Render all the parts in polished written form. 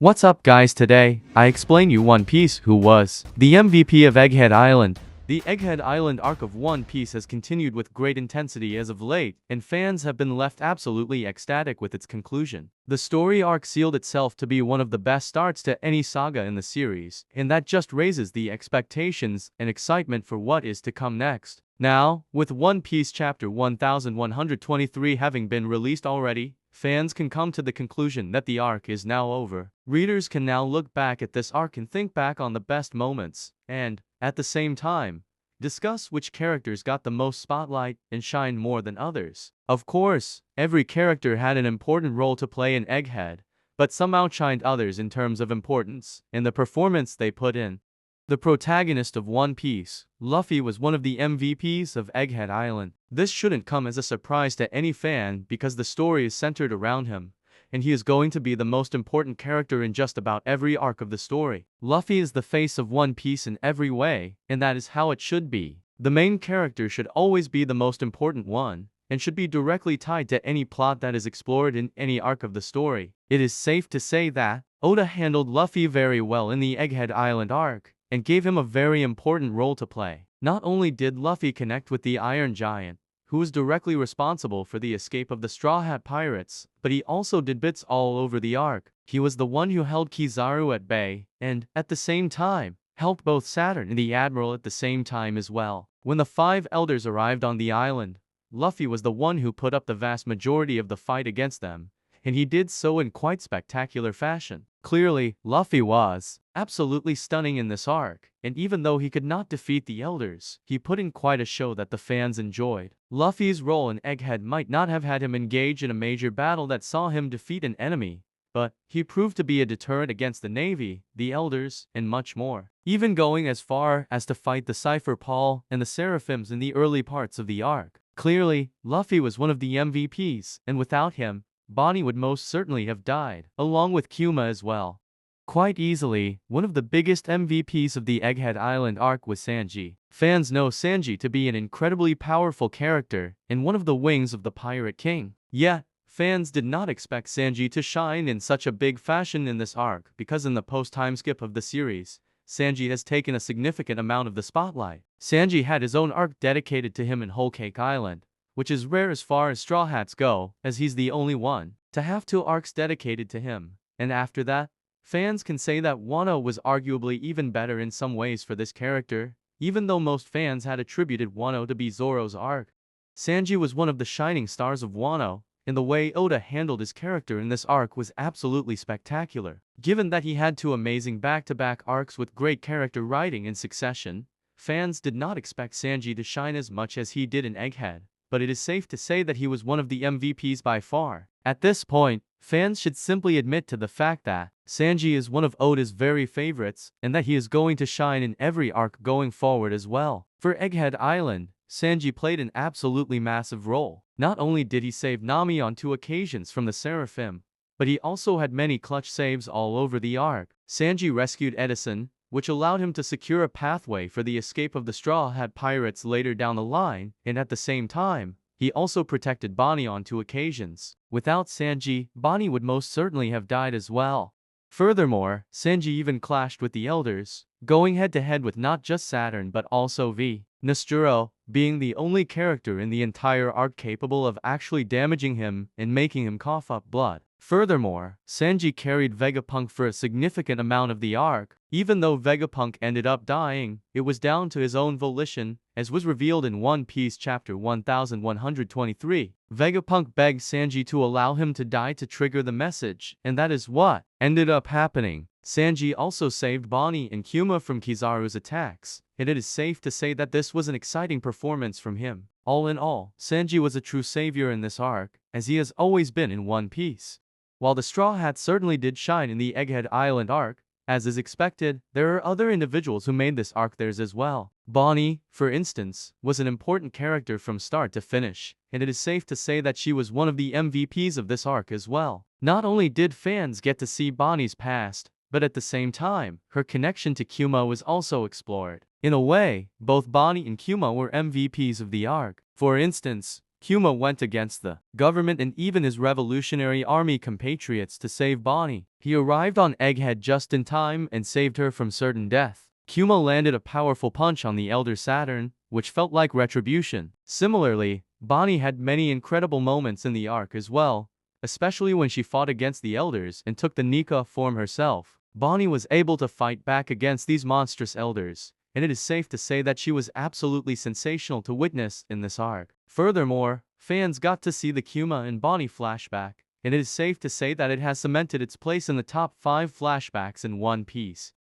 What's up guys, today, I explain you One Piece who was the MVP of Egghead Island. The Egghead Island arc of One Piece has continued with great intensity as of late, and fans have been left absolutely ecstatic with its conclusion. The story arc sealed itself to be one of the best starts to any saga in the series, and that just raises the expectations and excitement for what is to come next. Now, with One Piece Chapter 1123 having been released already, fans can come to the conclusion that the arc is now over. Readers can now look back at this arc and think back on the best moments, and, at the same time, discuss which characters got the most spotlight and shine more than others. Of course, every character had an important role to play in Egghead, but some outshined others in terms of importance and the performance they put in. The protagonist of One Piece, Luffy, was one of the MVPs of Egghead Island. This shouldn't come as a surprise to any fan because the story is centered around him, and he is going to be the most important character in just about every arc of the story. Luffy is the face of One Piece in every way, and that is how it should be. The main character should always be the most important one, and should be directly tied to any plot that is explored in any arc of the story. It is safe to say that Oda handled Luffy very well in the Egghead Island arc, and gave him a very important role to play. Not only did Luffy connect with the Iron Giant, who was directly responsible for the escape of the Straw Hat Pirates, but he also did bits all over the arc. He was the one who held Kizaru at bay, and, at the same time, helped both Saturn and the Admiral at the same time as well. When the five elders arrived on the island, Luffy was the one who put up the vast majority of the fight against them, and he did so in quite spectacular fashion. Clearly, Luffy was absolutely stunning in this arc, and even though he could not defeat the elders, he put in quite a show that the fans enjoyed. Luffy's role in Egghead might not have had him engage in a major battle that saw him defeat an enemy, but he proved to be a deterrent against the Navy, the elders, and much more, even going as far as to fight the Cypher Paul and the Seraphims in the early parts of the arc. Clearly, Luffy was one of the MVPs, and without him, Bonnie would most certainly have died, along with Kuma as well. Quite easily, one of the biggest MVPs of the Egghead Island arc was Sanji. Fans know Sanji to be an incredibly powerful character, and one of the wings of the Pirate King. Yet, fans did not expect Sanji to shine in such a big fashion in this arc, because in the post-time skip of the series, Sanji has taken a significant amount of the spotlight. Sanji had his own arc dedicated to him in Whole Cake Island, which is rare as far as Straw Hats go, as he's the only one to have two arcs dedicated to him. And after that, fans can say that Wano was arguably even better in some ways for this character, even though most fans had attributed Wano to be Zoro's arc. Sanji was one of the shining stars of Wano, and the way Oda handled his character in this arc was absolutely spectacular. Given that he had two amazing back-to-back arcs with great character writing in succession, fans did not expect Sanji to shine as much as he did in Egghead, but it is safe to say that he was one of the MVPs by far. At this point, fans should simply admit to the fact that Sanji is one of Oda's very favorites, and that he is going to shine in every arc going forward as well. For Egghead Island, Sanji played an absolutely massive role. Not only did he save Nami on 2 occasions from the Seraphim, but he also had many clutch saves all over the arc. Sanji rescued Edison, which allowed him to secure a pathway for the escape of the Straw Hat Pirates later down the line, and at the same time, he also protected Bonnie on 2 occasions. Without Sanji, Bonnie would most certainly have died as well. Furthermore, Sanji even clashed with the elders, going head-to-head with not just Saturn but also V. Nosturo, being the only character in the entire arc capable of actually damaging him and making him cough up blood. Furthermore, Sanji carried Vegapunk for a significant amount of the arc. Even though Vegapunk ended up dying, it was down to his own volition, as was revealed in One Piece Chapter 1123. Vegapunk begged Sanji to allow him to die to trigger the message, and that is what ended up happening. Sanji also saved Bonnie and Kuma from Kizaru's attacks, and it is safe to say that this was an exciting performance from him. All in all, Sanji was a true savior in this arc, as he has always been in One Piece. While the Straw Hats certainly did shine in the Egghead Island arc, as is expected, there are other individuals who made this arc theirs as well. Bonnie, for instance, was an important character from start to finish, and it is safe to say that she was one of the MVPs of this arc as well. Not only did fans get to see Bonnie's past, but at the same time, her connection to Kuma was also explored. In a way, both Bonnie and Kuma were MVPs of the arc. For instance, Kuma went against the government and even his revolutionary army compatriots to save Bonnie. He arrived on Egghead just in time and saved her from certain death. Kuma landed a powerful punch on the Elder Saturn, which felt like retribution. Similarly, Bonnie had many incredible moments in the arc as well, especially when she fought against the Elders and took the Nika form herself. Bonnie was able to fight back against these monstrous Elders, and it is safe to say that she was absolutely sensational to witness in this arc. Furthermore, fans got to see the Kuma and Bonnie flashback, and it is safe to say that it has cemented its place in the top 5 flashbacks in One Piece.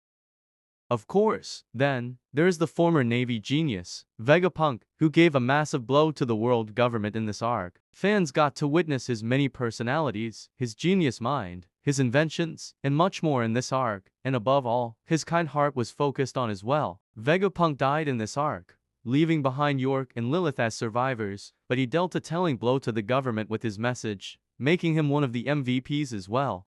Of course, then, there is the former Navy genius, Vegapunk, who gave a massive blow to the world government in this arc. Fans got to witness his many personalities, his genius mind, his inventions, and much more in this arc, and above all, his kind heart was focused on as well. Vegapunk died in this arc, leaving behind York and Lilith as survivors, but he dealt a telling blow to the government with his message, making him one of the MVPs as well.